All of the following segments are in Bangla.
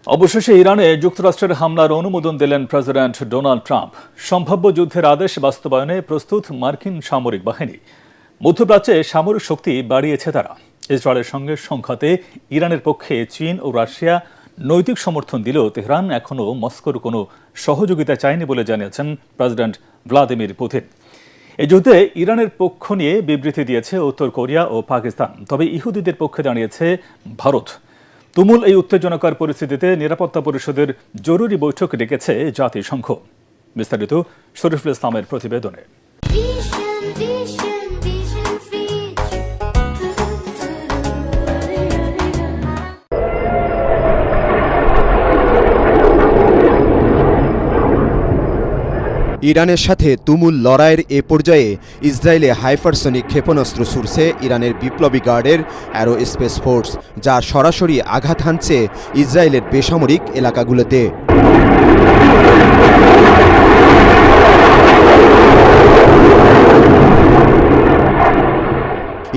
অবশেষে ইরানে যুক্তরাষ্ট্রের হামলার অনুমোদন দিলেন প্রেসিডেন্ট ডোনাল্ড ট্রাম্প। সম্ভাব্য যুদ্ধের আদেশ বাস্তবায়নে প্রস্তুত মার্কিন সামরিক বাহিনী। মধ্যপ্রাচ্যে সামরিক শক্তি বাড়িয়েছে তারা। ইসরায়েলের সঙ্গে সংঘাতে ইরানের পক্ষে চীন ও রাশিয়া নৈতিক সমর্থন দিলেও তেহরান এখনও মস্কোর কোনো সহযোগিতা চায়নি বলে জানিয়েছেন প্রেসিডেন্ট ভ্লাদিমির পুতিন। এই যুদ্ধে ইরানের পক্ষ নিয়ে বিবৃতি দিয়েছে উত্তর কোরিয়া ও পাকিস্তান, তবে ইহুদিদের পক্ষে দাঁড়িয়েছে ভারত। তুমুল এই উত্তেজনাকর পরিস্থিতিতে নিরাপত্তা পরিষদের জরুরি বৈঠক ডেকেছে জাতিসংঘ। বিস্তারিত শরীফুল ইসলামের প্রতিবেদনে। ইরানের সাথে তুমুল লড়াইয়ের এ পর্যায়ে ইসরায়েলে হাইপারসনিক ক্ষেপণাস্ত্র ছুড়ছে ইরানের বিপ্লবী গার্ডের অ্যারোস্পেস ফোর্স, যা সরাসরি আঘাত হানছে ইসরায়েলের বেসামরিক এলাকাগুলোতে।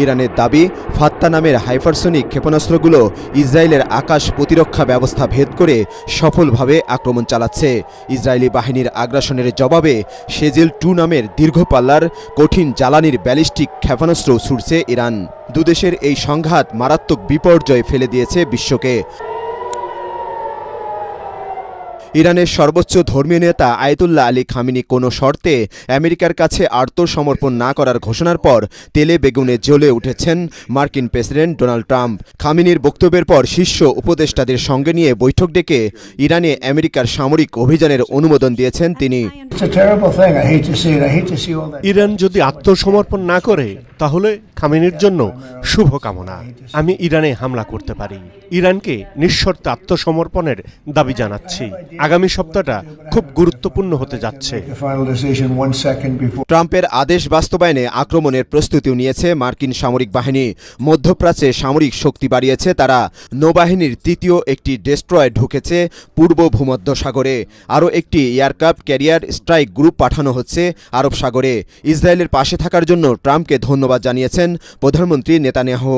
ইরানের দাবি, ফাত্তা নামের হাইপারসনিক ক্ষেপণাস্ত্রগুলো ইসরায়েলের আকাশ প্রতিরক্ষা ব্যবস্থা ভেদ করে সফলভাবে আক্রমণ চালাচ্ছে। ইসরায়েলি বাহিনীর আগ্রাসনের জবাবে শেজেল 2 নামের দীর্ঘপাল্লার কঠিন জ্বালানির ব্যালিস্টিক ক্ষেপণাস্ত্র ছুড়ছে ইরান। দুদেশের এই সংঘাত মারাত্মক বিপর্যয় ফেলে দিয়েছে বিশ্বকে। ইরানের সর্বোচ্চ ধর্মীয় নেতা আয়াতুল্লাহ আলী খামেনি কোনো শর্তে আমেরিকার কাছে আত্মসমর্পণ না করার ঘোষণার পর তেলে বেগুনে জ্বলে উঠেছেন মার্কিন প্রেসিডেন্ট ডোনাল্ড ট্রাম্প। খামেনির বক্তব্যের পর শীর্ষ উপদেষ্টাদের সঙ্গে নিয়ে বৈঠক ডেকে ইরানে আমেরিকার সামরিক অভিযানের অনুমোদন দিয়েছেন তিনি। ইরান যদি আত্মসমর্পণ না করে তাহলে খামেনির জন্য শুভকামনা। আমি ইরানে হামলা করতে পারি। ইরানকে নিঃশর্তে আত্মসমর্পণের দাবি জানাচ্ছি। আগামী সপ্তাহটা খুব গুরুত্বপূর্ণ হতে যাচ্ছে। ট্রাম্পের আদেশ বাস্তবায়নে আক্রমণের প্রস্তুতিও নিয়েছে মার্কিন সামরিক বাহিনী। মধ্যপ্রাচ্যে সামরিক শক্তি বাড়িয়েছে তারা। নৌবাহিনীর তৃতীয় একটি ডেস্ট্রয়ার ঢুকেছে পূর্ব ভূমধ্য সাগরে। আরও একটি এয়ারক্রাফট ক্যারিয়ার স্ট্রাইক গ্রুপ পাঠানো হচ্ছে আরব সাগরে। ইসরায়েলের পাশে থাকার জন্য ট্রাম্পকে ধন্যবাদ জানিয়েছেন প্রধানমন্ত্রী নেতানিয়াহু।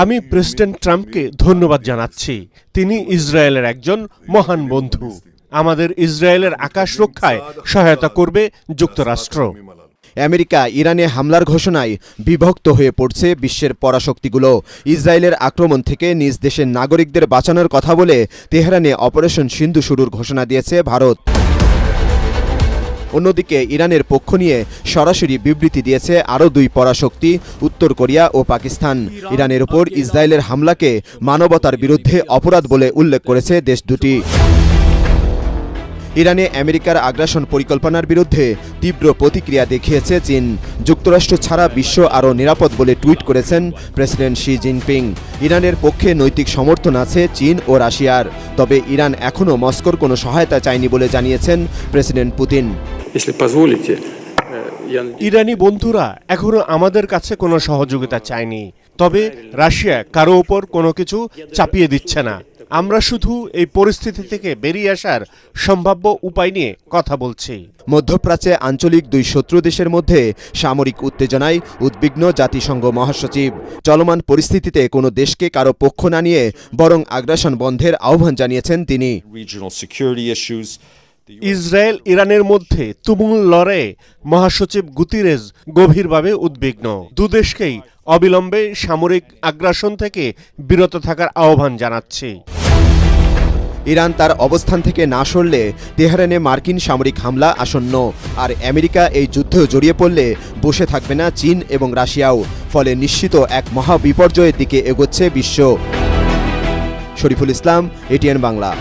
আমি প্রেসিডেন্ট ট্রাম্পকে ধন্যবাদ জানাচ্ছি। তিনি ইসরায়েলের একজন মহান বন্ধু। আমাদের ইসরায়েলের আকাশ রক্ষায় সহায়তা করবে যুক্তরাষ্ট্র। আমেরিকা ইরানে হামলার ঘোষণায় বিভক্ত হয়ে পড়ছে বিশ্বের পরাশক্তিগুলো। ইসরায়েলের আক্রমণ থেকে নিজ দেশের নাগরিকদের বাঁচানোর কথা বলে তেহরানে অপারেশন সিন্ধু শুরুর ঘোষণা দিয়েছে ভারত। অন্যদিকে ইরানের পক্ষ নিয়ে সরাসরি বিবৃতি দিয়েছে আরও 2 পরাশক্তি, উত্তর কোরিয়া ও পাকিস্তান। ইরানের উপর ইসরায়েলের হামলাকে মানবতার বিরুদ্ধে অপরাধ বলে উল্লেখ করেছে দেশ দুটি। ইরানে আমেরিকার আগ্রাসন পরিকল্পনার বিরুদ্ধে তীব্র প্রতিক্রিয়া দেখিয়েছে চীন। যুক্তরাষ্ট্র ছাড়া বিশ্ব আরও নিরাপদ বলে টুইট করেছেন প্রেসিডেন্ট শি জিনপিং। ইরানের পক্ষে নৈতিক সমর্থন আছে চীন ও রাশিয়ার, তবে ইরান এখনও মস্কোর কোনো সহায়তা চায়নি বলে জানিয়েছেন প্রেসিডেন্ট পুতিন। ইরানি বন্ধুরা এখনো আমাদের কাছে কোনো সহযোগিতা চায়নি, তবে রাশিয়া কারো ওপর কোনো কিছু চাপিয়ে দিচ্ছে না। আমরা শুধু এই পরিস্থিতি থেকে বেরিয়ে আসার সম্ভাব্য উপায় নিয়ে কথা বলছি। মধ্যপ্রাচ্যে আঞ্চলিক 2 শত্রু দেশের মধ্যে সামরিক উত্তেজনায় উদ্বিগ্ন জাতিসংঘ মহাসচিব। চলমান পরিস্থিতিতে কোনো দেশকে কারো পক্ষ না নিয়ে বরং আগ্রাসন বন্ধের আহ্বান জানিয়েছেন তিনি। ইসরায়েল ইরানের মধ্যে তুমুল লড়াইয়ে মহাসচিব গুতেরেস গভীরভাবে উদ্বিগ্ন। দুদেশকেই অবিলম্বে সামরিক আগ্রাসন থেকে বিরত থাকার আহ্বান জানাচ্ছে। ইরান তার অবস্থান থেকে না সরলে তেহরানে মার্কিন সামরিক হামলা আসন্ন। আর আমেরিকা এই যুদ্ধে জড়িয়ে পড়লে বসে থাকবে না চীন এবং রাশিয়াও। ফলে নিশ্চিত এক মহা বিপর্যয়ের দিকে এগোচ্ছে বিশ্ব। শরীফুল ইসলাম, এটিএন বাংলা।